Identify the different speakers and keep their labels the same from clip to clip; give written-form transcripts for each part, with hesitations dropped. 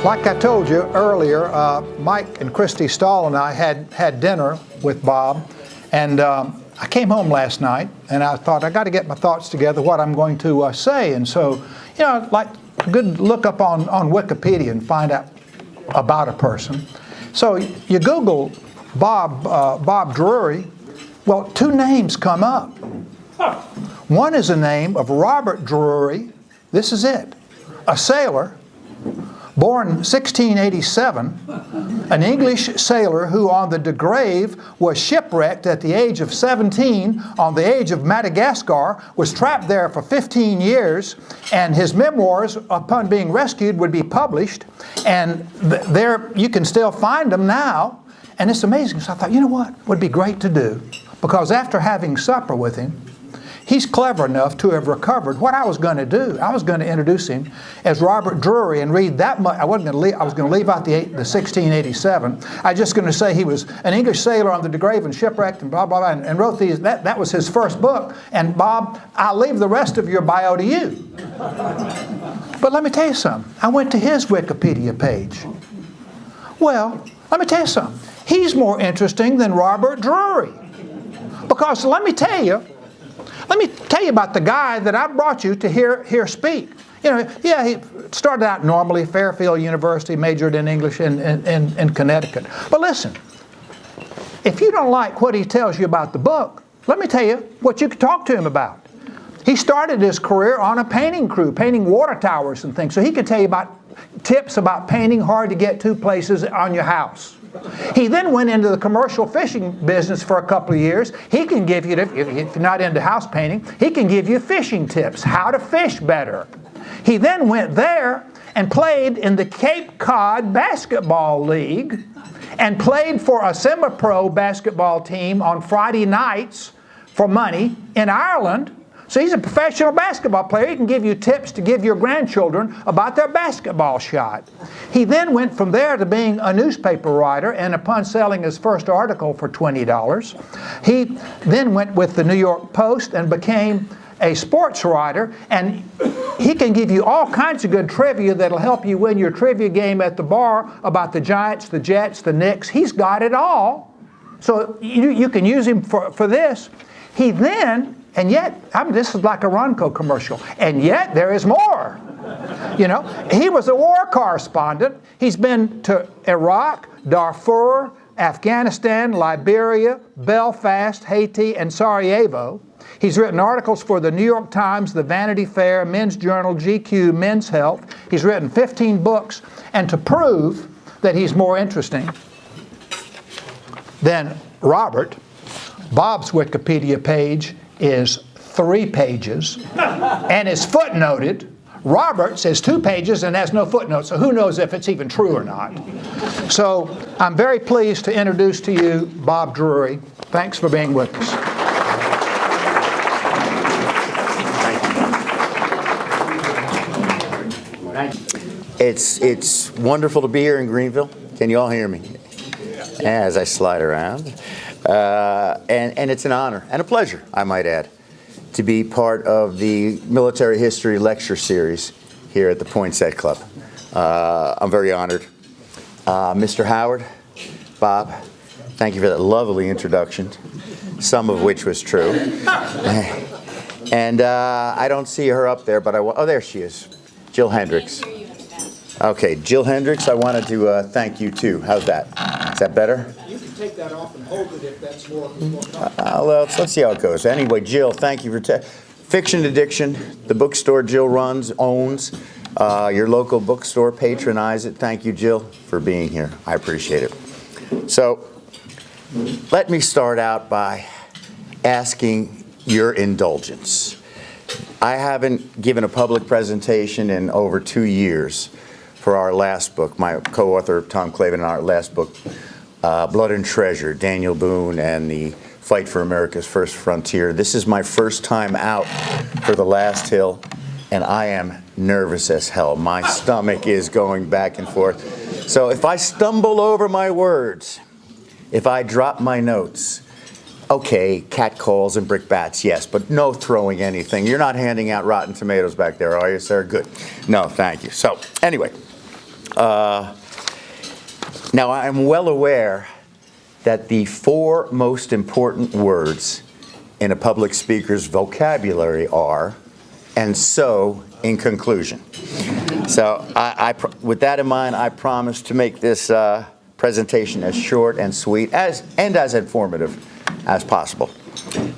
Speaker 1: Like I told you earlier, Mike and Christy Stahl and I had dinner with Bob, and I came home last night, and I thought I got to get my thoughts together what I'm going to say. And so, like a good look up on Wikipedia and find out about a person. So you Google Bob Drury. Well, two names come up. One is the name of Robert Drury. This is it, a sailor. Born 1687, an English sailor who on the De Grave was shipwrecked at the age of 17 on the age of Madagascar, was trapped there for 15 years, and his memoirs, upon being rescued, would be published, and there you can still find them now, and it's amazing. So I thought, you know what would be great to do? Because after having supper with him, he's clever enough to have recovered. What I was going to do, I was going to introduce him as Robert Drury and read that much. I was going to leave out the 1687. I was just going to say he was an English sailor on the De Grave and shipwrecked and blah, blah, blah, and wrote these. That was his first book. And Bob, I'll leave the rest of your bio to you. But let me tell you something. I went to his Wikipedia page. Well, let me tell you something. He's more interesting than Robert Drury. Because let me tell you about the guy that I brought you to hear speak. He started out normally, Fairfield University, majored in English in Connecticut. But listen, if you don't like what he tells you about the book, let me tell you what you could talk to him about. He started his career on a painting crew, painting water towers and things. So he could tell you about tips about painting hard to get to places on your house. He then went into the commercial fishing business for a couple of years. He can give you, if you're not into house painting, he can give you fishing tips, how to fish better. He then went there and played in the Cape Cod Basketball League and played for a semi-pro basketball team on Friday nights for money in Ireland. So he's a professional basketball player. He can give you tips to give your grandchildren about their basketball shot. He then went from there to being a newspaper writer, and upon selling his first article for $20, he then went with the New York Post and became a sports writer, and he can give you all kinds of good trivia that'll help you win your trivia game at the bar about the Giants, the Jets, the Knicks. He's got it all. So you can use him for this. He then, and yet, this is like a Ronco commercial, and yet there is more. He was a war correspondent. He's been to Iraq, Darfur, Afghanistan, Liberia, Belfast, Haiti, and Sarajevo. He's written articles for the New York Times, the Vanity Fair, Men's Journal, GQ, Men's Health. He's written 15 books. And to prove that he's more interesting than Robert, Bob's Wikipedia page is 3 pages and is footnoted. Robert's is 2 pages and has no footnotes, so who knows if it's even true or not. So I'm very pleased to introduce to you Bob Drury. Thanks for being with us.
Speaker 2: It's wonderful to be here in Greenville. Can you all hear me? As I slide around. And it's an honor and a pleasure, I might add, to be part of the Military History Lecture Series here at the Poinsett Club. I'm very honored. Mr. Howard, Bob, thank you for that lovely introduction, some of which was true. And I don't see her up there, but oh, there she is, Jill Hendricks. Okay, Jill Hendricks, I wanted to thank you too. How's that? Is that better?
Speaker 1: You can take that off and hold it if that's more
Speaker 2: well, let's see how it goes. Anyway, Jill, thank you for Fiction Addiction, the bookstore Jill owns. Your local bookstore, patronize it. Thank you, Jill, for being here. I appreciate it. So, let me start out by asking your indulgence. I haven't given a public presentation in over 2 years for our last book. My co-author, Tom Clavin, and our last book, Blood and Treasure, Daniel Boone and the Fight for America's First Frontier. This is my first time out for The Last Hill, and I am nervous as hell. My stomach is going back and forth. So if I stumble over my words, if I drop my notes, okay, catcalls and brickbats, yes, but no throwing anything. You're not handing out rotten tomatoes back there, are you, sir? Good. No, thank you. So, anyway, Now, I'm well aware that the 4 most important words in a public speaker's vocabulary are, and so, in conclusion. So, with that in mind, I promise to make this presentation as short and sweet and as informative as possible.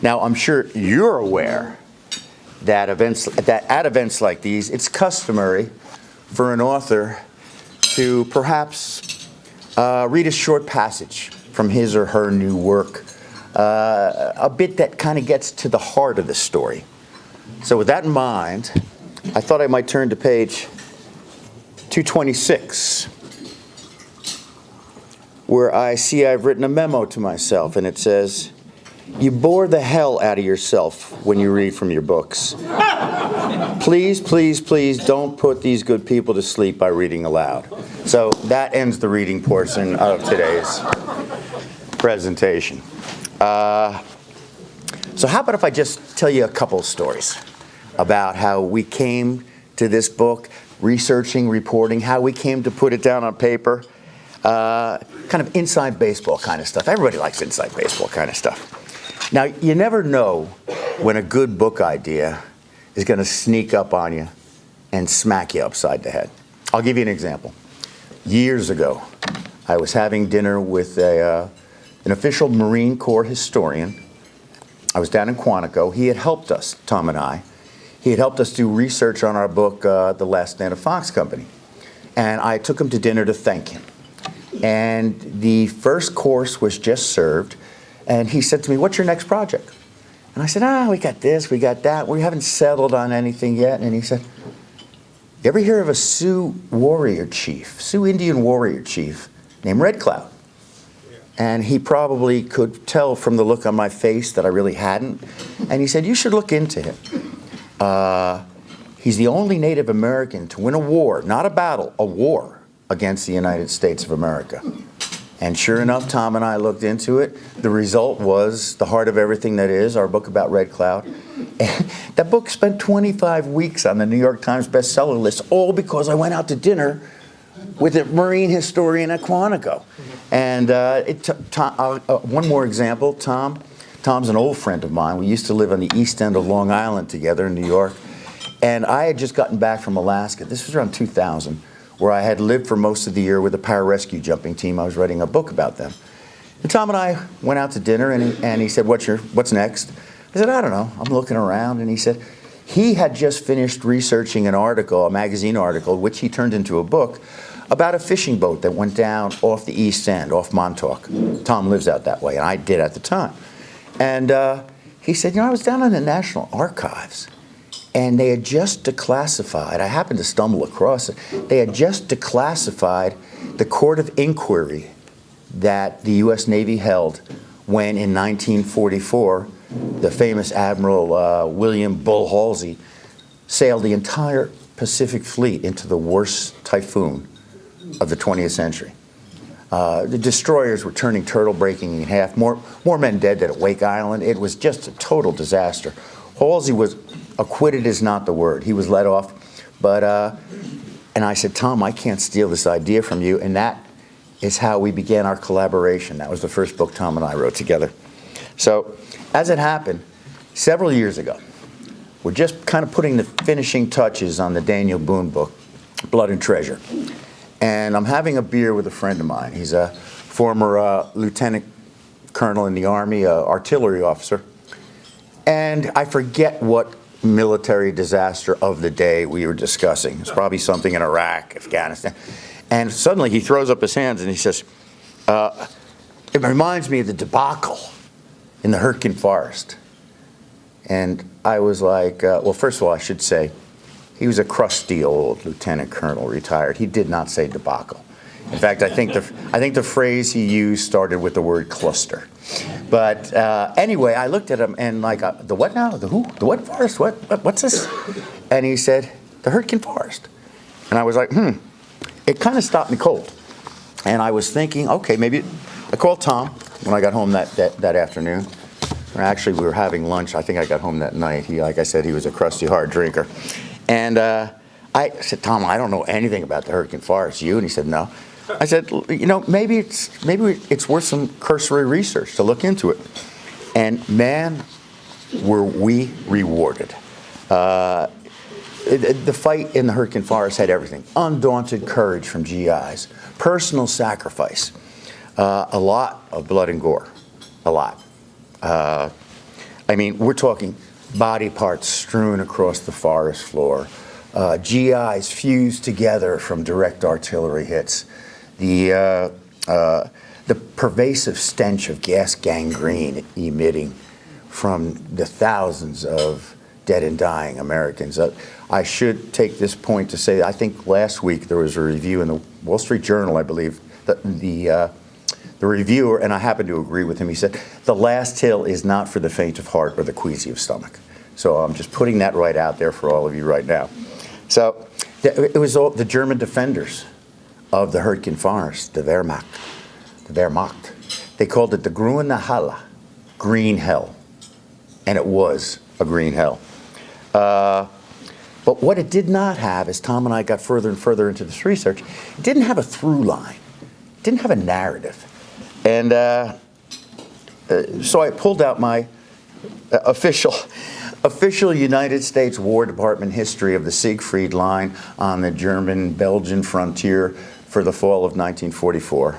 Speaker 2: Now, I'm sure you're aware that at events like these, it's customary for an author to perhaps read a short passage from his or her new work, a bit that kind of gets to the heart of the story. So with that in mind, I thought I might turn to page 226, where I see I've written a memo to myself, and it says, "You bore the hell out of yourself when you read from your books. Please, please, please don't put these good people to sleep by reading aloud." So that ends the reading portion of today's presentation. So how about if I just tell you a couple of stories about how we came to this book, researching, reporting, how we came to put it down on paper, kind of inside baseball kind of stuff. Everybody likes inside baseball kind of stuff. Now, you never know when a good book idea is going to sneak up on you and smack you upside the head. I'll give you an example. Years ago, I was having dinner with an official Marine Corps historian. I was down in Quantico. He had helped us, Tom and I. He had helped us do research on our book, The Last Stand of Fox Company. And I took him to dinner to thank him. And the first course was just served. And he said to me, "What's your next project?" And I said, "We got this, we got that. We haven't settled on anything yet." And he said, "You ever hear of a Sioux Indian warrior chief named Red Cloud?" And he probably could tell from the look on my face that I really hadn't. And he said, "You should look into him. He's the only Native American to win a war, not a battle, a war against the United States of America." And sure enough, Tom and I looked into it. The result was The Heart of Everything That Is, our book about Red Cloud. And that book spent 25 weeks on the New York Times bestseller list, all because I went out to dinner with a Marine historian at Quantico. And one more example, Tom's an old friend of mine. We used to live on the east end of Long Island together in New York. And I had just gotten back from Alaska. This was around 2000. Where I had lived for most of the year with a pararescue jumping team. I was writing a book about them. And Tom and I went out to dinner, and he said, what's next? I said, "I don't know. I'm looking around." And he said he had just finished researching an article, a magazine article, which he turned into a book, about a fishing boat that went down off the East End, off Montauk. Tom lives out that way, and I did at the time. And he said, "I was down in the National Archives, and they had just declassified," I happened to stumble across it, "they had just declassified the court of inquiry that the U.S. Navy held when in 1944 the famous Admiral William Bull Halsey sailed the entire Pacific Fleet into the worst typhoon of the 20th century. The destroyers were turning turtle, breaking in half, more men dead than at Wake Island. It was just a total disaster. Halsey was acquitted is not the word. He was let off. But, and I said, "Tom, I can't steal this idea from you." And that is how we began our collaboration. That was the first book Tom and I wrote together. So, as it happened, several years ago, we're just kind of putting the finishing touches on the Daniel Boone book, Blood and Treasure. And I'm having a beer with a friend of mine. He's a former lieutenant colonel in the Army, artillery officer. And I forget what military disaster of the day we were discussing. It's probably something in Iraq, Afghanistan. And suddenly he throws up his hands and he says, "It reminds me of the debacle in the Hurtgen forest." And I was like, well, first of all, I should say, he was a crusty old lieutenant colonel, retired. He did not say debacle. In fact, I think the phrase he used started with the word cluster. But anyway, I looked at him and like, the what now? The who? The what forest? What's this? And he said, "The Hurtgen forest." And I was like, It kind of stopped me cold. And I was thinking, okay, maybe. I called Tom when I got home that afternoon. Or actually, we were having lunch. I think I got home that night. Like I said, he was a crusty hard drinker. And I I said, Tom, I don't know anything about the Hurtgen Forest. You? And he said, no. I said, you know, maybe it's worth some cursory research to look into it. And man, were we rewarded. The fight in the Hurtgen Forest had everything. Undaunted courage from GIs, personal sacrifice, a lot of blood and gore, a lot. I mean, we're talking body parts strewn across the forest floor, GIs fused together from direct artillery hits, the pervasive stench of gas gangrene emitting from the thousands of dead and dying Americans. I should take this point to say, I think last week there was a review in the Wall Street Journal, I believe, the reviewer, and I happen to agree with him, he said, the last hill is not for the faint of heart or the queasy of stomach. So I'm just putting that right out there for all of you right now. So it was all the German defenders of the Hurtgen Forest, the Wehrmacht. They called it the Grüne Halle, green hell. And it was a green hell. But what it did not have, as Tom and I got further and further into this research, it didn't have a through line. It didn't have a narrative. And so I pulled out my official United States War Department history of the Siegfried Line on the German-Belgian frontier for the fall of 1944.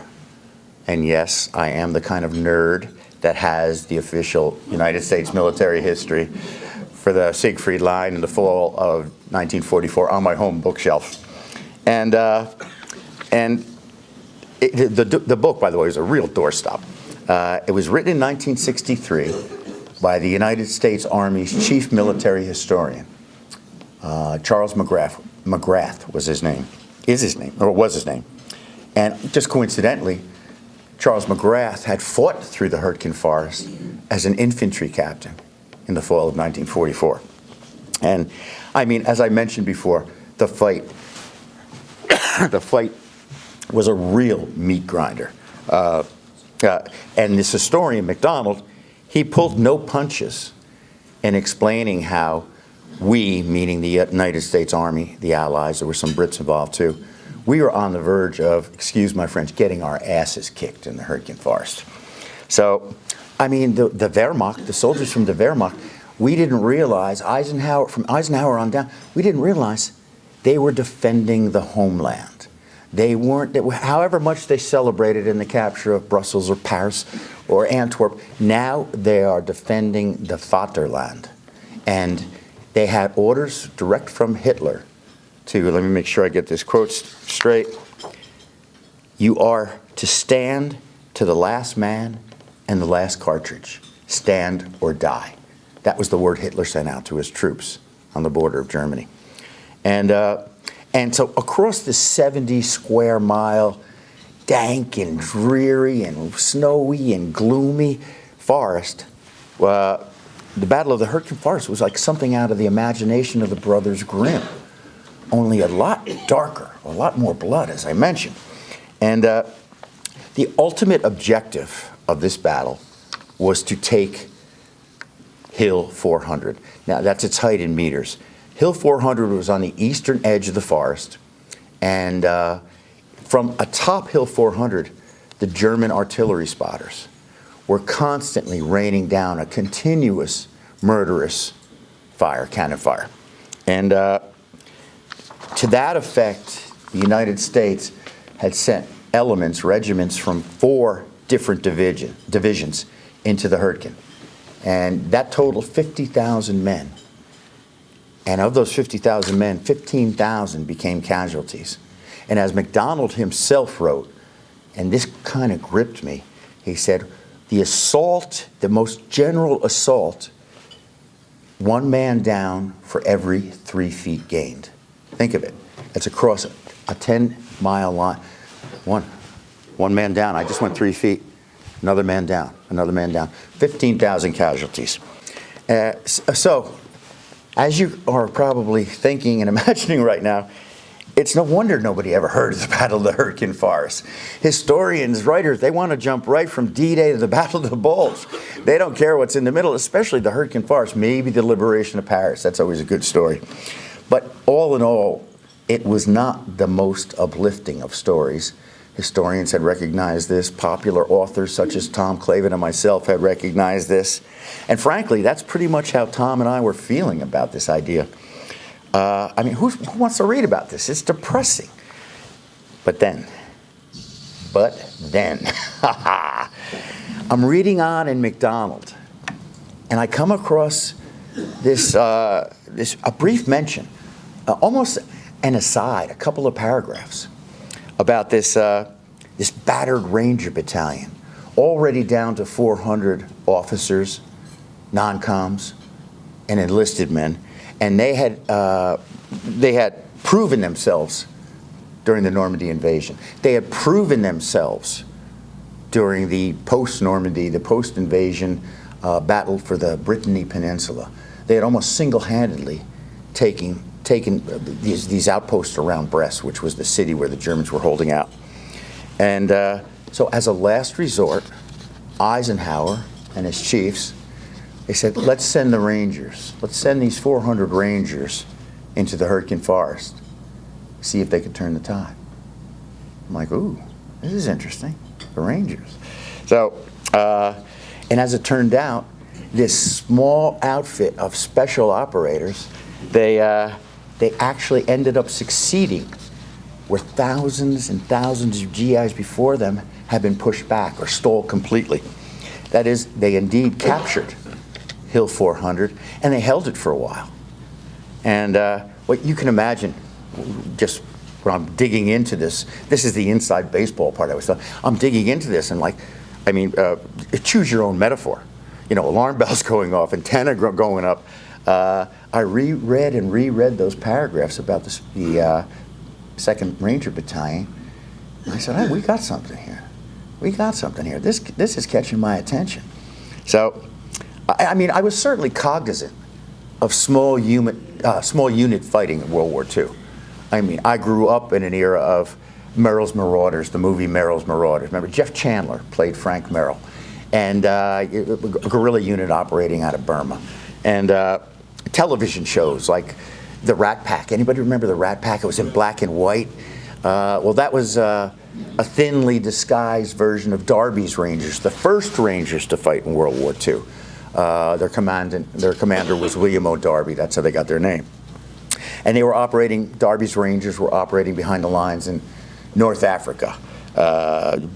Speaker 2: And yes, I am the kind of nerd that has the official United States military history for the Siegfried Line in the fall of 1944 on my home bookshelf. And the book, by the way, is a real doorstop. It was written in 1963 by the United States Army's chief military historian, Charles McGrath was his name, was his name. And just coincidentally, Charles McGrath had fought through the Hurtgen Forest as an infantry captain in the fall of 1944. And I mean, as I mentioned before, the fight was a real meat grinder. And this historian, MacDonald, he pulled no punches in explaining how we, meaning the United States Army, the Allies, there were some Brits involved too, we were on the verge of, excuse my French, getting our asses kicked in the Hurtgen Forest. So, I mean, the Wehrmacht, the soldiers from the Wehrmacht, we didn't realize, from Eisenhower on down, we didn't realize they were defending the homeland. They weren't, however much they celebrated in the capture of Brussels or Paris or Antwerp, now they are defending the Vaterland. And they had orders direct from Hitler to, let me make sure I get this quote straight, you are to stand to the last man and the last cartridge, stand or die. That was the word Hitler sent out to his troops on the border of Germany. And so across the 70 square mile, dank and dreary and snowy and gloomy forest, the Battle of the Hurtgen Forest was like something out of the imagination of the Brothers Grimm, only a lot darker, a lot more blood, as I mentioned. And the ultimate objective of this battle was to take Hill 400. Now, that's its height in meters. Hill 400 was on the eastern edge of the forest, and from atop Hill 400, the German artillery spotters were constantly raining down a continuous, murderous fire, cannon fire. And to that effect, the United States had sent regiments from 4 different divisions into the Hurtgen. And that totaled 50,000 men. And of those 50,000 men, 15,000 became casualties. And as MacDonald himself wrote, and this kind of gripped me, he said, the assault, the most general assault, 1 man down for every 3 feet gained. Think of it. It's across a 10-mile line. One man down. I just went 3 feet. Another man down. Another man down. 15,000 casualties. So, as you are probably thinking and imagining right now, it's no wonder nobody ever heard of the Battle of the Hurtgen Forest. Historians, writers, they want to jump right from D-Day to the Battle of the Bulge. They don't care what's in the middle, especially the Hurtgen Forest, maybe the liberation of Paris. That's always a good story. But all in all, It was not the most uplifting of stories. Historians had recognized this. Popular authors such as Tom Clavin and myself had recognized this. And frankly, that's pretty much how Tom and I were feeling about this idea. I mean, who wants to read about this? It's depressing. But then, I'm reading on in McDonald, and I come across this a brief mention, almost an aside, a couple of paragraphs about this battered Ranger Battalion, already down to 400 officers, non-coms, and enlisted men, and they had proven themselves during the Normandy invasion. They had proven themselves during the post-Normandy, the post-invasion battle for the Brittany Peninsula. They had almost single-handedly taken these outposts around Brest, which was the city where the Germans were holding out. And so as a last resort, Eisenhower and his chiefs, they said, let's send the Rangers. Let's send these 400 Rangers into the Hurtgen forest, see if they could turn the tide. I'm like, ooh, this is interesting, the Rangers. So, and as it turned out, this small outfit of special operators, they actually ended up succeeding where thousands and thousands of GIs before them had been pushed back or stalled completely. That is, they indeed captured Hill 400, and they held it for a while. And what you can imagine, just when I'm digging into this is the inside baseball part I was talking. I'm digging into this, and choose your own metaphor. You know, alarm bells going off, antenna going up. I reread and reread those paragraphs about the 2nd Ranger Battalion. And I said, hey, we got something here. We got something here. This is catching my attention. So, I mean, I was certainly cognizant of small unit fighting in World War II. I mean, I grew up in an era of Merrill's Marauders, the movie Merrill's Marauders. Remember, Jeff Chandler played Frank Merrill, and a guerrilla unit operating out of Burma. And television shows like The Rat Pack. Anybody remember The Rat Pack? It was in black and white. Well, that was a thinly disguised version of Darby's Rangers, the first Rangers to fight in World War II. Their commander was William O. Darby. That's how they got their name. And they were operating, Darby's Rangers were operating behind the lines in North Africa,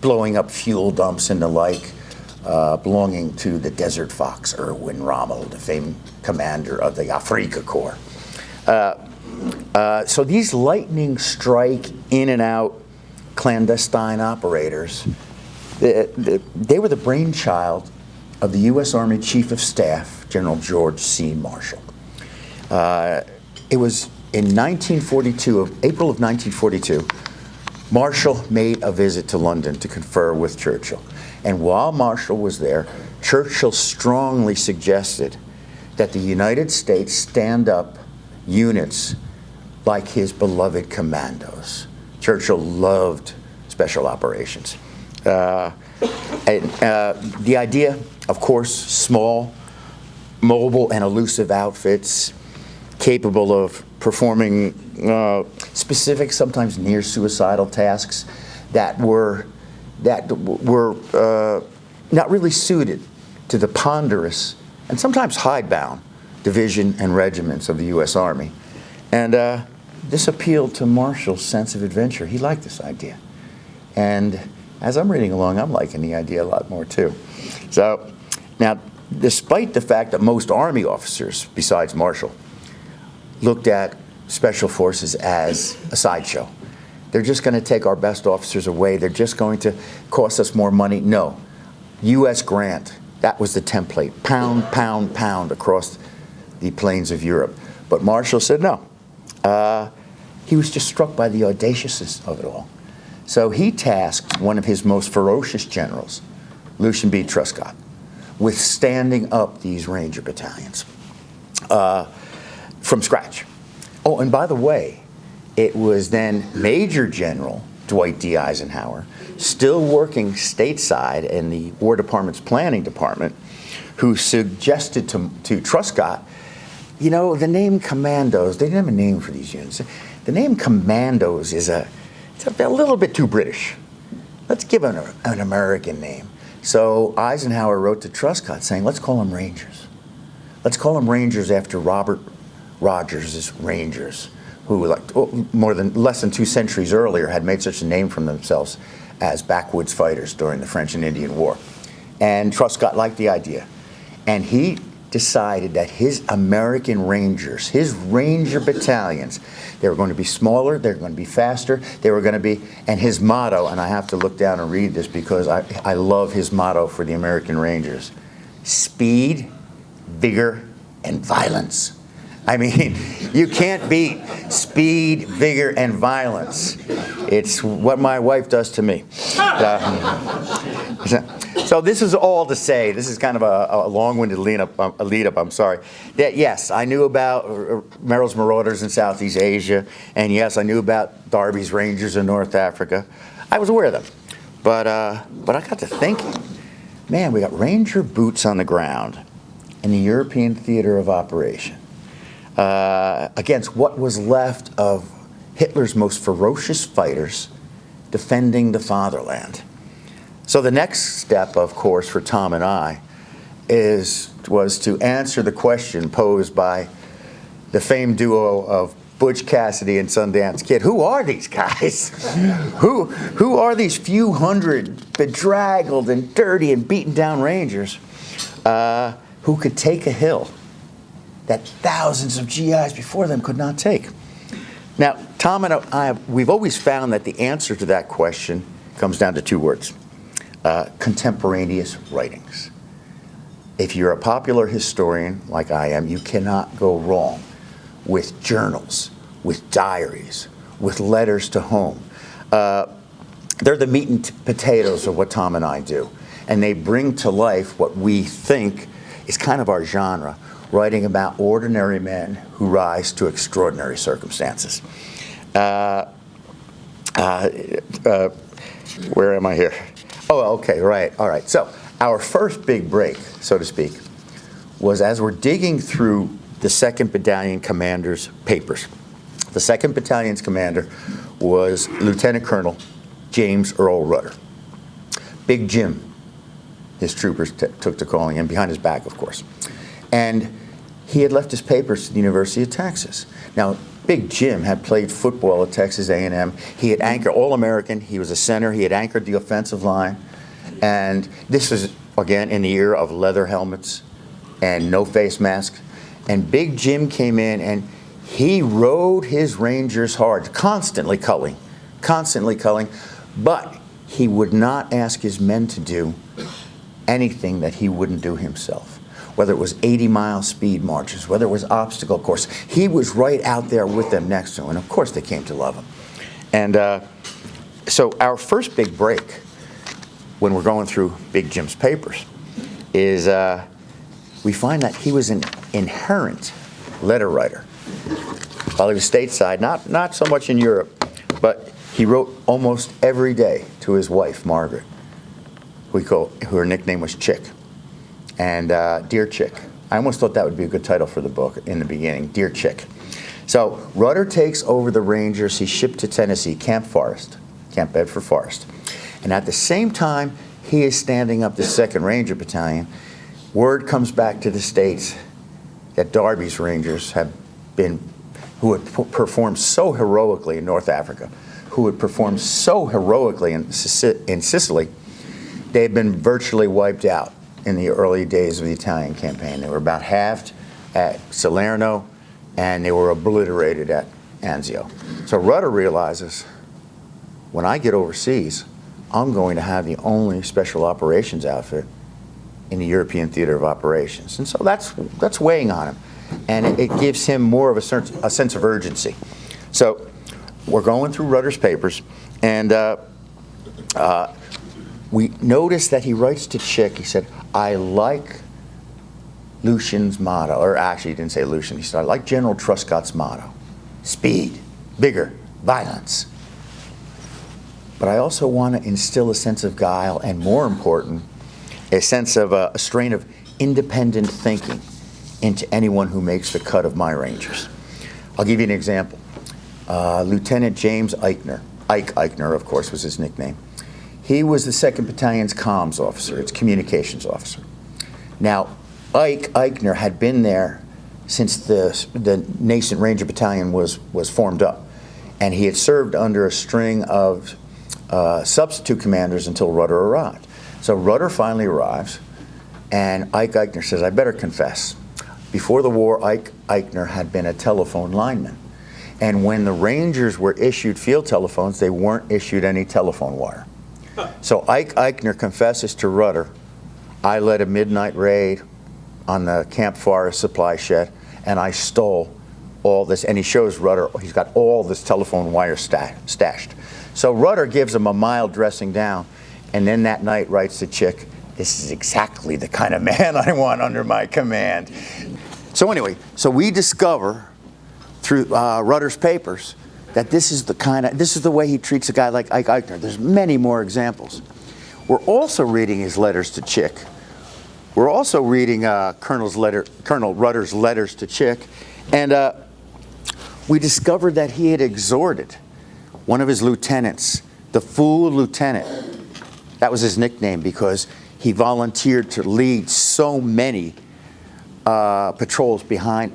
Speaker 2: blowing up fuel dumps and the like, belonging to the Desert Fox, Erwin Rommel, the famed commander of the Afrika Corps. So these lightning strike in and out clandestine operators, they were the brainchild of the U.S. Army Chief of Staff, General George C. Marshall. It was in April of 1942, Marshall made a visit to London to confer with Churchill. And while Marshall was there, Churchill strongly suggested that the United States stand up units like his beloved commandos. Churchill loved special operations. The idea, of course, small, mobile, and elusive outfits capable of performing specific, sometimes near suicidal tasks that were not really suited to the ponderous and sometimes hidebound division and regiments of the U.S. Army. And this appealed to Marshall's sense of adventure. He liked this idea. And as I'm reading along, I'm liking the idea a lot more too. So now, despite the fact that most Army officers, besides Marshall, looked at Special Forces as a sideshow, they're just going to take our best officers away, they're just going to cost us more money. No. U.S. Grant, that was the template, pound, pound, pound across the plains of Europe. But Marshall said no. He was just struck by the audaciousness of it all. So he tasked one of his most ferocious generals, Lucian B. Truscott, with standing up these Ranger battalions from scratch. Oh, and by the way, it was then Major General Dwight D. Eisenhower, still working stateside in the War Department's planning department, who suggested to Truscott, you know, the name commandos, they didn't have a name for these units. the name Commandos it's a little bit too British. Let's give an American name. So Eisenhower wrote to Truscott saying, let's call them Rangers. Let's call them Rangers after Robert Rogers' Rangers, who less than 2 centuries earlier had made such a name for themselves as backwoods fighters during the French and Indian War. And Truscott liked the idea. And he decided that his American Rangers, his Ranger battalions, they were going to be smaller, they were going to be faster, they were going to be, and his motto, and I have to look down and read this because I love his motto for the American Rangers: speed, vigor, and violence. I mean, you can't beat speed, vigor, and violence. It's what my wife does to me. So this is all to say, this is kind of a long-winded lead-up, I'm sorry, that yes, I knew about Merrill's Marauders in Southeast Asia, and yes, I knew about Darby's Rangers in North Africa. I was aware of them. But I got to thinking, man, we got Ranger boots on the ground in the European theater of operation. Against what was left of Hitler's most ferocious fighters defending the fatherland. So the next step, of course, for Tom and I was to answer the question posed by the famed duo of Butch Cassidy and Sundance Kid. Who are these guys? Who are these few hundred bedraggled and dirty and beaten down Rangers who could take a hill that thousands of GIs before them could not take? Now, Tom and I, we've always found that the answer to that question comes down to 2 words: contemporaneous writings. If you're a popular historian like I am, you cannot go wrong with journals, with diaries, with letters to home. They're the meat and potatoes of what Tom and I do, and they bring to life what we think is kind of our genre, writing about ordinary men who rise to extraordinary circumstances. Where am I here? Oh, okay, right, all right. So our first big break, so to speak, was as we're digging through the 2nd Battalion Commander's papers. The 2nd Battalion's commander was Lieutenant Colonel James Earl Rudder. Big Jim, his troopers took to calling him, behind his back, of course. And he had left his papers to the University of Texas. Now, Big Jim had played football at Texas A&M. He had anchored All-American. He was a center. He had anchored the offensive line. And this was, again, in the era of leather helmets and no face masks. And Big Jim came in and he rode his Rangers hard, constantly culling, but he would not ask his men to do anything that he wouldn't do himself. Whether it was 80-mile speed marches, whether it was obstacle course, he was right out there with them next to him, and of course they came to love him. And so our first big break, when we're going through Big Jim's papers, is we find that he was an inherent letter writer. While he was stateside, not so much in Europe, but he wrote almost every day to his wife, Margaret, who her nickname was Chick. And Dear Chick. I almost thought that would be a good title for the book in the beginning, Dear Chick. So Rudder takes over the Rangers. He's shipped to Tennessee, Camp Bedford Forest. And at the same time he is standing up the 2nd Ranger Battalion, word comes back to the States that Darby's Rangers who had performed so heroically in North Africa, who had performed so heroically in Sicily, they had been virtually wiped out in the early days of the Italian campaign. They were about halved at Salerno, and they were obliterated at Anzio. So Rudder realizes, when I get overseas, I'm going to have the only special operations outfit in the European theater of operations. And so that's weighing on him, and it gives him more of a sense of urgency. So we're going through Rudder's papers, and we notice that he writes to Chick. He said, I like Lucian's motto, or actually he didn't say Lucian, he said, I like General Truscott's motto: speed, vigor, violence. But I also want to instill a sense of guile, and more important, a sense of a strain of independent thinking into anyone who makes the cut of my Rangers. I'll give you an example. Lieutenant James Eichner. Ike Eichner, of course, was his nickname. He was the 2nd Battalion's comms officer, its communications officer. Now, Ike Eichner had been there since the nascent Ranger Battalion was formed up. And he had served under a string of substitute commanders until Rudder arrived. So Rudder finally arrives, and Ike Eichner says, I better confess. Before the war, Ike Eichner had been a telephone lineman. And when the Rangers were issued field telephones, they weren't issued any telephone wire. So Ike Eichner confesses to Rudder, I led a midnight raid on the Camp Forest supply shed, and I stole all this. And he shows Rudder, he's got all this telephone wire stashed. So Rudder gives him a mild dressing down, and then that night writes to Chick, this is exactly the kind of man I want under my command. So anyway, so we discover through Rudder's papers that this is the way he treats a guy like Ike Eichner. There's many more examples. We're also reading his letters to Chick. We're also reading Colonel Rudder's letters to Chick, and we discovered that he had exhorted one of his lieutenants, the Fool Lieutenant. That was his nickname because he volunteered to lead so many patrols behind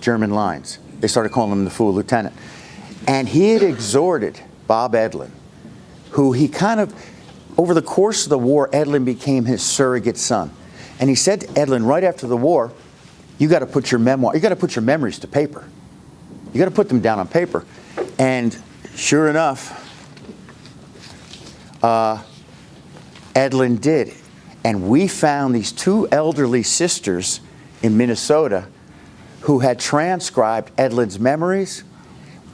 Speaker 2: German lines. They started calling him the Fool Lieutenant. And he had exhorted Bob Edlin, who he kind of, over the course of the war, Edlin became his surrogate son. And he said to Edlin right after the war, you got to put your memories to paper. You got to put them down on paper. And sure enough, Edlin did. And we found these 2 elderly sisters in Minnesota who had transcribed Edlin's memories.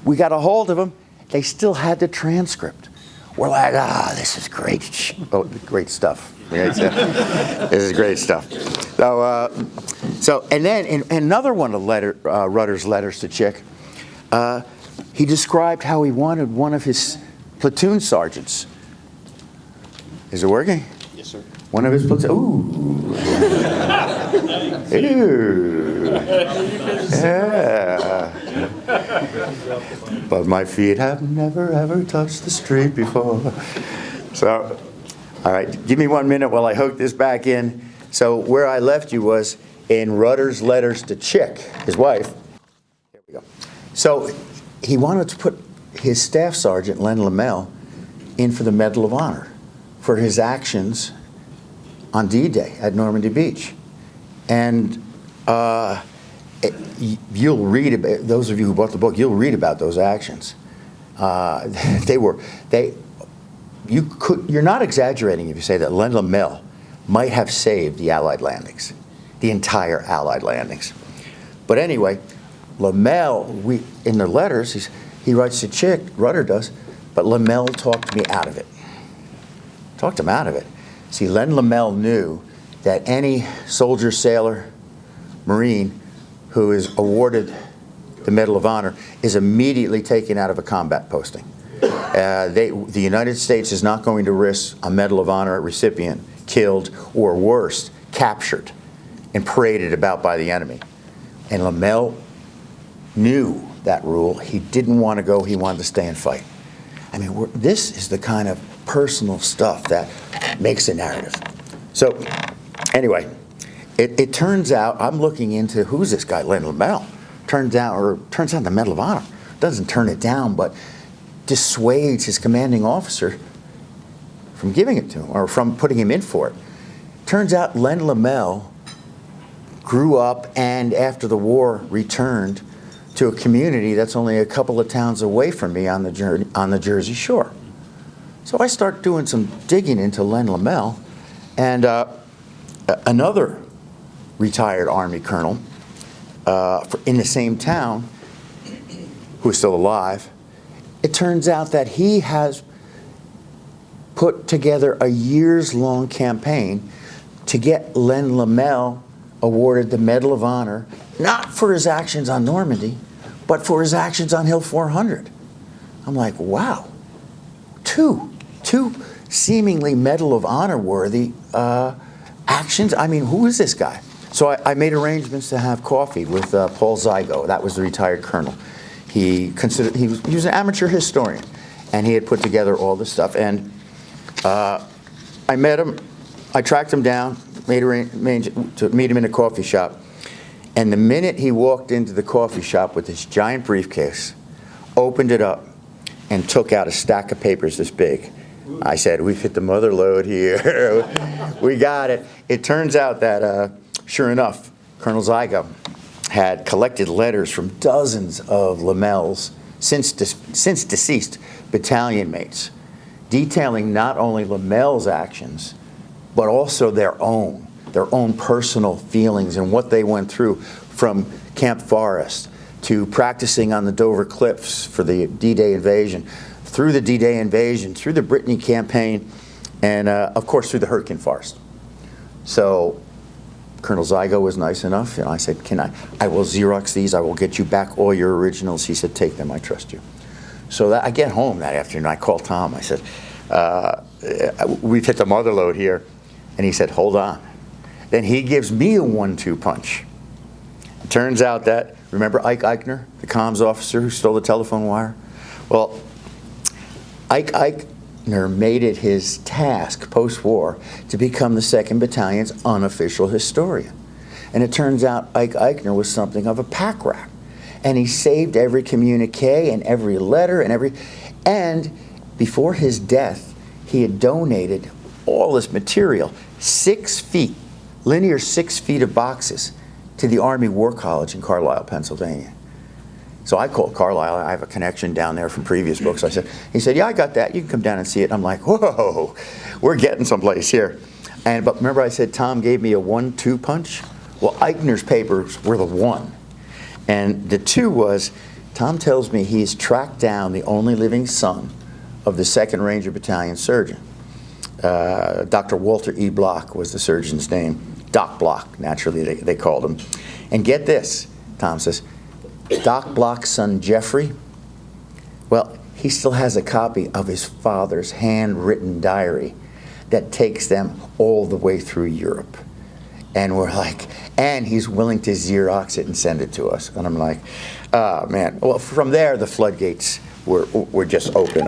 Speaker 2: We got a hold of them. They still had the transcript. We're like, this is great. Great stuff. This is great stuff. So, and then in another one of Rudder's letters to Chick, he described how he wanted one of his platoon sergeants. Is it working?
Speaker 3: Yes, sir.
Speaker 2: One of his platoon. Ooh. Ew. Yeah. But my feet have never ever touched the street before. So, all right, give me 1 minute while I hook this back in. So where I left you was in Rudder's letters to Chick, his wife. Here we go. So he wanted to put his staff sergeant, Len Lamel, in for the Medal of Honor for his actions on D-Day at Normandy Beach. And you'll read about, those of you who bought the book, you'll read about those actions. You're not exaggerating if you say that Len Lamel might have saved the Allied landings, the entire Allied landings. But anyway, Lamel, in the letters, he writes to Chick, Rudder does, but Lamel talked me out of it. Talked him out of it. See, Len Lamel knew that any soldier, sailor, Marine who is awarded the Medal of Honor is immediately taken out of a combat posting. The United States is not going to risk a Medal of Honor recipient killed or worse, captured and paraded about by the enemy. And Lamel knew that rule. He didn't want to go. He wanted to stay and fight. I mean, this is the kind of personal stuff that makes a narrative. So anyway, it turns out, I'm looking into who's this guy, Len Lamel. Turns out the Medal of Honor doesn't turn it down, but dissuades his commanding officer from giving it to him or from putting him in for it. Turns out Len Lamel grew up and after the war returned to a community that's only a couple of towns away from me on the Jersey Shore. So I start doing some digging into Len Lamel, and another retired Army colonel in the same town, who's still alive, it turns out that he has put together a years-long campaign to get Len Lamel awarded the Medal of Honor, not for his actions on Normandy, but for his actions on Hill 400. I'm like, wow, two seemingly Medal of Honor worthy actions. I mean, who is this guy? So I made arrangements to have coffee with Paul Zygo. That was the retired colonel. he was an amateur historian, and he had put together all this stuff. And I met him, I tracked him down, made arrangements to meet him in a coffee shop. And the minute he walked into the coffee shop with this giant briefcase, opened it up, and took out a stack of papers this big, I said, "We've hit the mother lode here. We got it." It turns out that, sure enough, Colonel Zygo had collected letters from dozens of Lammel's since deceased battalion mates, detailing not only Lammel's actions, but also their own personal feelings and what they went through, from Camp Forest to practicing on the Dover Cliffs for the D-Day invasion, through the D-Day invasion, through the Brittany campaign, and of course through the Hurtgen Forest. So Colonel Zygo was nice enough, and I said, I will Xerox these, I will get you back all your originals. He said, "Take them, I trust you." So I get home that afternoon, I called Tom, I said, "We've hit the mother lode here." And he said, "Hold on." Then he gives me a 1-2 punch. It turns out that, remember Ike Eichner, the comms officer who stole the telephone wire? Well, Ike Eichner made it his task post-war to become the 2nd Battalion's unofficial historian. And it turns out Ike Eichner was something of a pack rat. And he saved every communique and every letter and before his death, he had donated all this material, 6 feet, linear 6 feet of boxes, to the Army War College in Carlisle, Pennsylvania. So I called Carlisle. I have a connection down there from previous books. He said, "Yeah, I got that. You can come down and see it." I'm like, "Whoa, we're getting someplace here." But remember I said Tom gave me a 1-2 punch? Well, Eichner's papers were the 1. And the 2 was, Tom tells me he's tracked down the only living son of the 2nd Ranger Battalion surgeon. Dr. Walter E. Block was the surgeon's name. Doc Block, naturally they called him. And get this, Tom says, Doc Block's son Jeffrey, well, he still has a copy of his father's handwritten diary that takes them all the way through Europe. And we're like, and he's willing to Xerox it and send it to us. And I'm like, oh man. Well, from there, the floodgates were just open.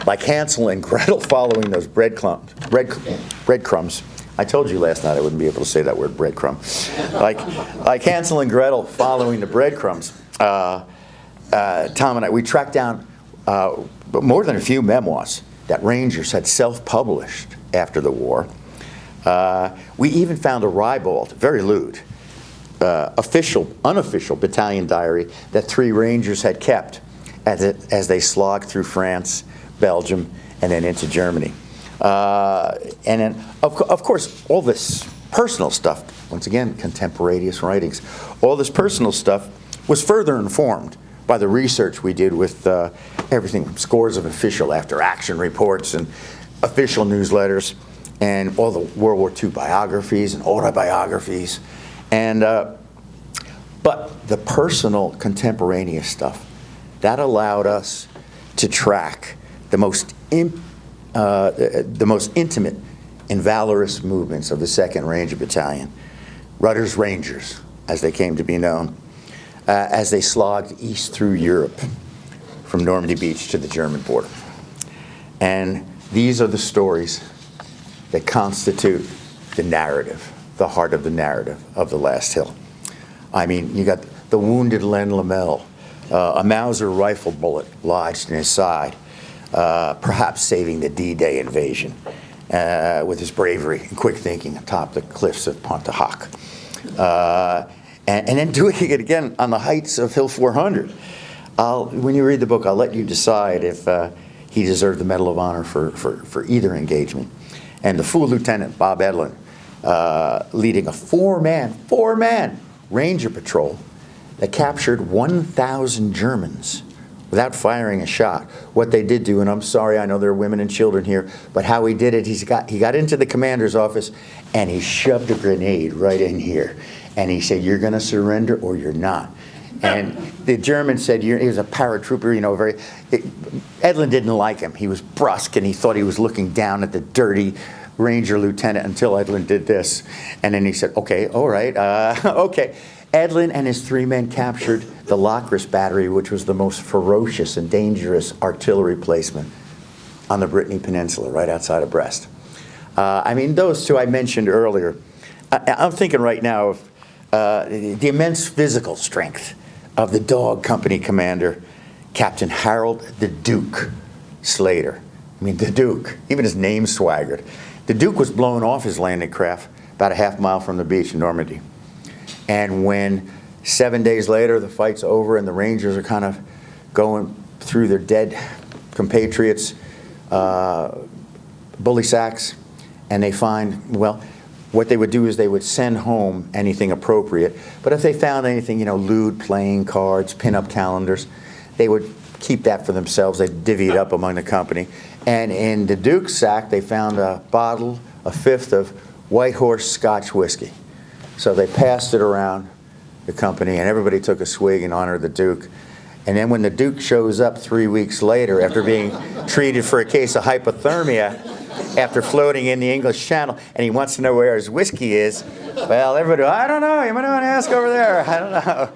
Speaker 2: Like Hansel and Gretel following those breadcrumbs. I told you last night I wouldn't be able to say that word, breadcrumb. Like Hansel and Gretel following the breadcrumbs. Tom and I, we tracked down more than a few memoirs that Rangers had self-published after the war. We even found a ribald, very lewd, unofficial battalion diary that 3 Rangers had kept as they slogged through France, Belgium, and then into Germany. And then, of course, all this personal stuff, once again, contemporaneous writings, all this personal stuff was further informed by the research we did with everything from scores of official after-action reports and official newsletters and all the World War II biographies and autobiographies. And, but the personal contemporaneous stuff, that allowed us to track the most intimate and valorous movements of the 2nd Ranger Battalion, Rudder's Rangers, as they came to be known, as they slogged east through Europe from Normandy Beach to the German border. And these are the stories that constitute the narrative, the heart of the narrative of The Last Hill. I mean, you got the wounded Len Lammel, a Mauser rifle bullet lodged in his side, perhaps saving the D-Day invasion with his bravery and quick thinking atop the cliffs of Pointe-du-Hoc. And then doing it again on the heights of Hill 400. When you read the book, I'll let you decide if he deserved the Medal of Honor for either engagement. And the Full Lieutenant Bob Edlin leading a four-man Ranger patrol that captured 1,000 Germans without firing a shot. What they did do, and I'm sorry, I know there are women and children here, but how he did it, he got into the commander's office and he shoved a grenade right in here. And he said, "You're going to surrender or you're not." And the German said, he was a paratrooper, you know, Edlin didn't like him. He was brusque and he thought he was looking down at the dirty Ranger lieutenant until Edlin did this. And then he said, "Okay, all right, okay." Edlin and his 3 men captured the Locris Battery, which was the most ferocious and dangerous artillery placement on the Brittany Peninsula, right outside of Brest. I mean, those two I mentioned earlier. I'm thinking right now of the immense physical strength of the Dog Company commander, Captain Harold the Duke Slater. I mean, the Duke, even his name swaggered. The Duke was blown off his landing craft about a half-mile from the beach in Normandy. And when 7 days later the fight's over and the Rangers are kind of going through their dead compatriots' bully sacks, and they find, well, what they would do is they would send home anything appropriate. But if they found anything, lewd playing cards, pin-up calendars, they would keep that for themselves. They'd divvy it up among the company. And in the Duke's sack, they found a bottle, a fifth of White Horse Scotch whiskey. So they passed it around the company, and everybody took a swig in honor of the Duke. And then when the Duke shows up 3 weeks later after being treated for a case of hypothermia after floating in the English Channel, and he wants to know where his whiskey is, well, everybody, I don't know, you might want to ask over there. I don't know.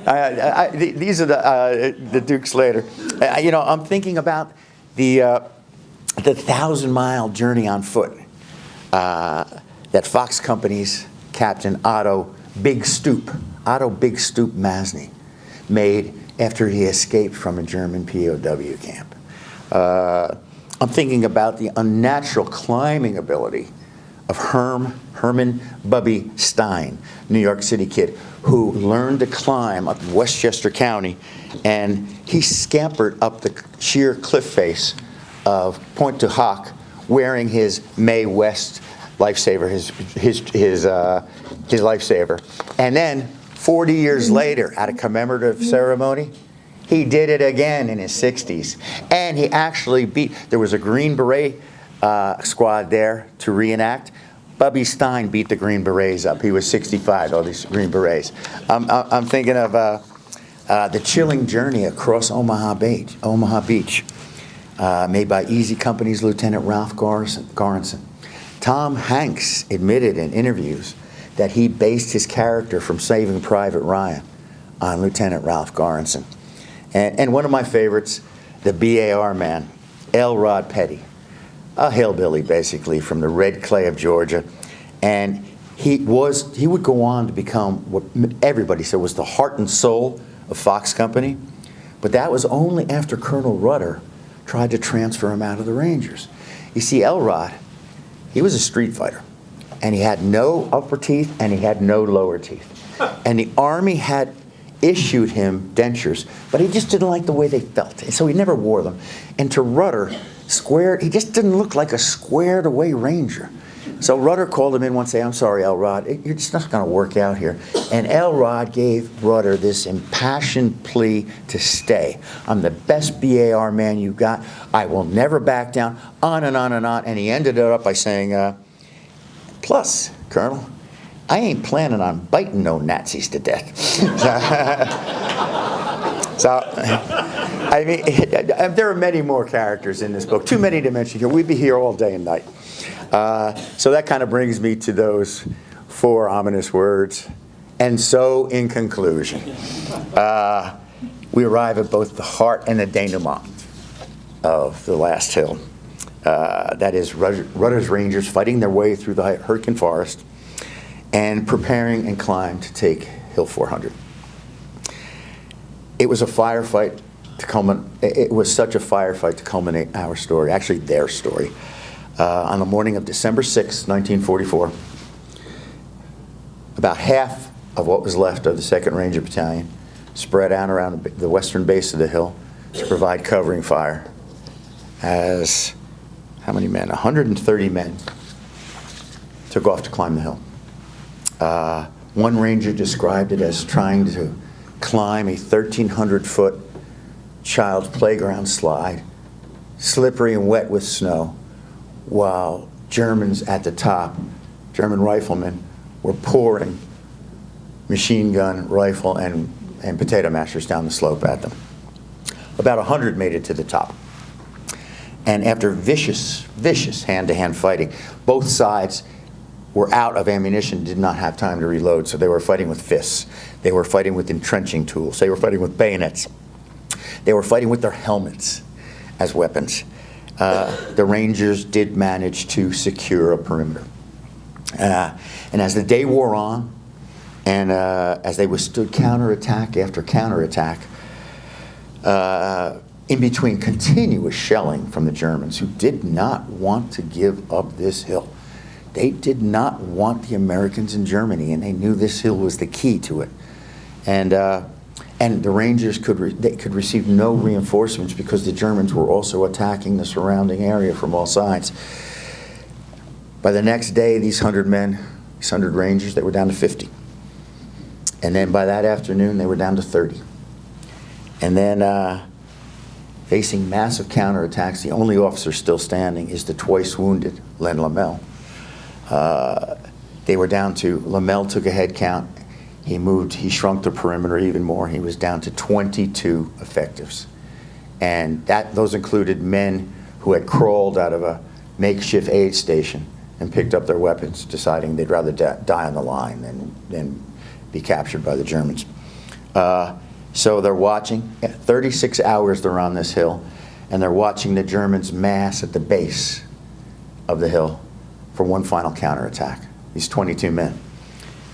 Speaker 2: I mean, these are the Dukes later. I'm thinking about the 1,000-mile journey on foot that Fox Company's Captain Otto Big Stoop Masny made after he escaped from a German POW camp. I'm thinking about the unnatural climbing ability of Herman Bubby Stein, New York City kid, who learned to climb up Westchester County, and he scampered up the sheer cliff face of Pointe-du-Hoc wearing his Mae West lifesaver, his lifesaver. And then 40 years later, at a commemorative ceremony, he did it again in his 60s. And he actually there was a Green Beret squad there to reenact. Bubby Stein beat the Green Berets up. He was 65, all these Green Berets. I'm thinking of the chilling journey across Omaha Beach, made by Easy Company's Lieutenant Ralph Garnson. Tom Hanks admitted in interviews that he based his character from Saving Private Ryan on Lieutenant Ralph Garnson. And one of my favorites, the BAR man, Elrod Petty, a hillbilly basically from the red clay of Georgia. And he would go on to become what everybody said was the heart and soul of Fox Company. But that was only after Colonel Rudder tried to transfer him out of the Rangers. You see, Elrod, he was a street fighter. And he had no upper teeth and he had no lower teeth. And the Army had issued him dentures, but he just didn't like the way they felt. And so he never wore them. And to Rudder, he just didn't look like a squared away Ranger. So Rudder called him in one day, I'm sorry, Elrod, you're just not going to work out here. And Elrod gave Rudder this impassioned plea to stay. I'm the best BAR man you got. I will never back down, on and on and on. And he ended it up by saying, plus, Colonel, I ain't planning on biting no Nazis to death. So, I mean, there are many more characters in this book, too many to mention here. We'd be here all day and night. So that kind of brings me to those 4 ominous words. And so, in conclusion, we arrive at both the heart and the denouement of The Last Hill. That is Rudder's Rangers fighting their way through the Hurtgen forest and preparing and climb to take Hill 400. It was a firefight to culminate. It was such a firefight to culminate our story, actually their story. On the morning of December 6, 1944, about half of what was left of the 2nd Ranger Battalion spread out around the western base of the hill to provide covering fire. As how many men? 130 men took off to climb the hill. One ranger described it as trying to climb a 1,300-foot child's playground slide, slippery and wet with snow, while Germans at the top, German riflemen, were pouring machine gun, rifle, and potato mashers down the slope at them. About 100 made it to the top. And after vicious hand-to-hand fighting, both sides were out of ammunition, did not have time to reload, so they were fighting with fists. They were fighting with entrenching tools. They were fighting with bayonets. They were fighting with their helmets as weapons. The Rangers did manage to secure a perimeter. And as the day wore on, and as they withstood counterattack after counterattack, in between continuous shelling from the Germans, who did not want to give up this hill. They did not want the Americans in Germany, and they knew this hill was the key to it. And the Rangers could receive no reinforcements because the Germans were also attacking the surrounding area from all sides. By the next day, these 100 men, these 100 Rangers, they were down to 50. And then by that afternoon, they were down to 30. And then, facing massive counterattacks, the only officer still standing is the twice wounded Len Lamel. They were down to, Lamel took a head count. He shrunk the perimeter even more. He was down to 22 effectives. And those included men who had crawled out of a makeshift aid station and picked up their weapons, deciding they'd rather die on the line than be captured by the Germans. So they're watching. 36 hours they're on this hill, and they're watching the Germans mass at the base of the hill for one final counterattack, these 22 men.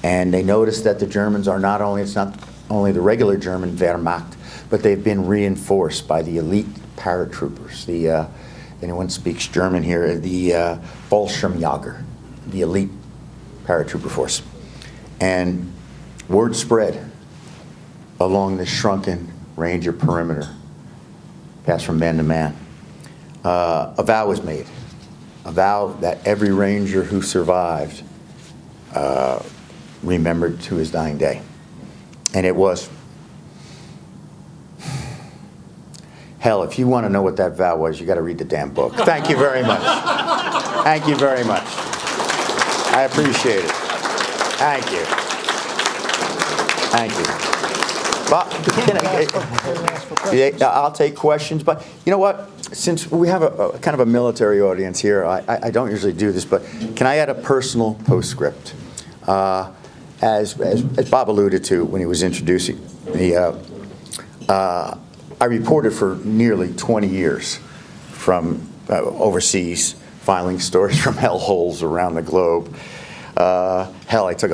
Speaker 2: And they notice that the Germans are it's not only the regular German Wehrmacht, but they've been reinforced by the elite paratroopers. Anyone speaks German here, the Fallschirmjäger, the elite paratrooper force. And word spread along the shrunken Ranger perimeter, passed from man to man. A vow was made, a vow that every Ranger who survived remembered to his dying day. And it was, hell, if you want to know what that vow was, you got to read the damn book. Thank you very much. Thank you very much. I appreciate it. Thank you. Thank you. But I'll take questions, but you know what? Since we have a kind of a military audience here, I don't usually do this, but can I add a personal postscript? As Bob alluded to when he was introducing I reported for nearly 20 years from overseas, filing stories from hellholes around the globe. Hell, I took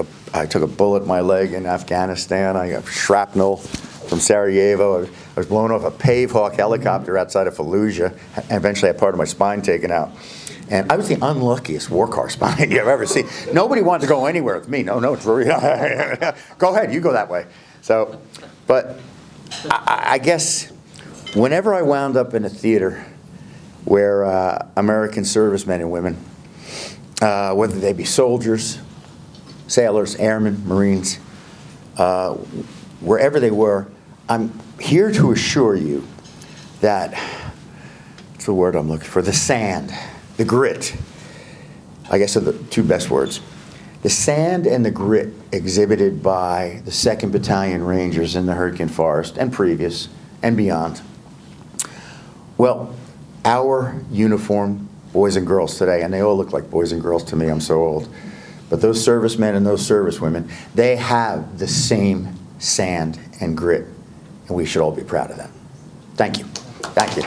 Speaker 2: a bullet in my leg in Afghanistan. I got shrapnel from Sarajevo. I was blown off a Pave-Hawk helicopter outside of Fallujah. And eventually, I had part of my spine taken out. And I was the unluckiest war correspondent you've ever seen. Nobody wanted to go anywhere with me. No, Drury. Go ahead, you go that way. So, but I guess whenever I wound up in a theater where American servicemen and women, whether they be soldiers, sailors, airmen, Marines, wherever they were, I'm here to assure you that, what's the word I'm looking for, the sand, the grit, I guess are the two best words. The sand and the grit exhibited by the 2nd Battalion Rangers in the Hurtgen Forest and previous and beyond. Well, our uniformed boys and girls today, and they all look like boys and girls to me, I'm so old, but those servicemen and those servicewomen, they have the same sand and grit, and we should all be proud of that. Thank you. Thank you.